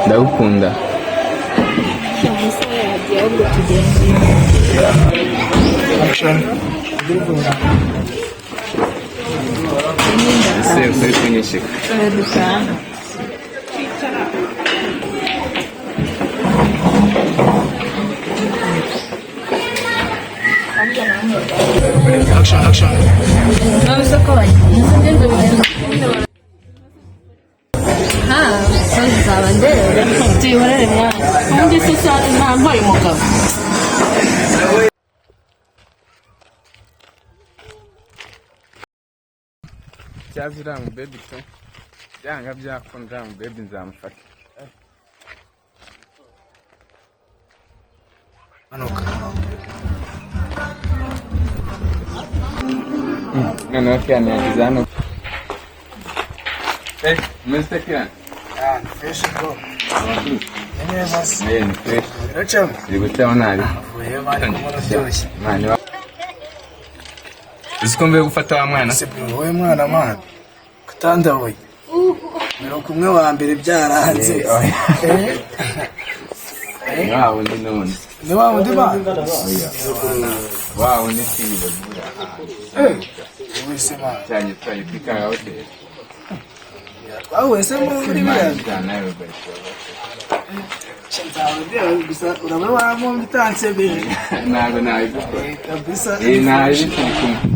ndagukunda ese ukuri kunyishyika action cyazira mu baby to byanga byakunda mu baby nzamufata manuka none cyane yazano Mr. Kiran fresh bro neza fresh racham ributaho nari mani usikombe gufata wa mwana se bro wowe mwana man kutanda wowe mero kumwe wa mbere byaranze wow ndi none ni wa undi ba wow ni tiba wowe se man cyane twaye pika hotel wowe se muri bya nawe bari gusa urabona wa mu bitanse be ntabwo nabigukora kabisa nabi kumwe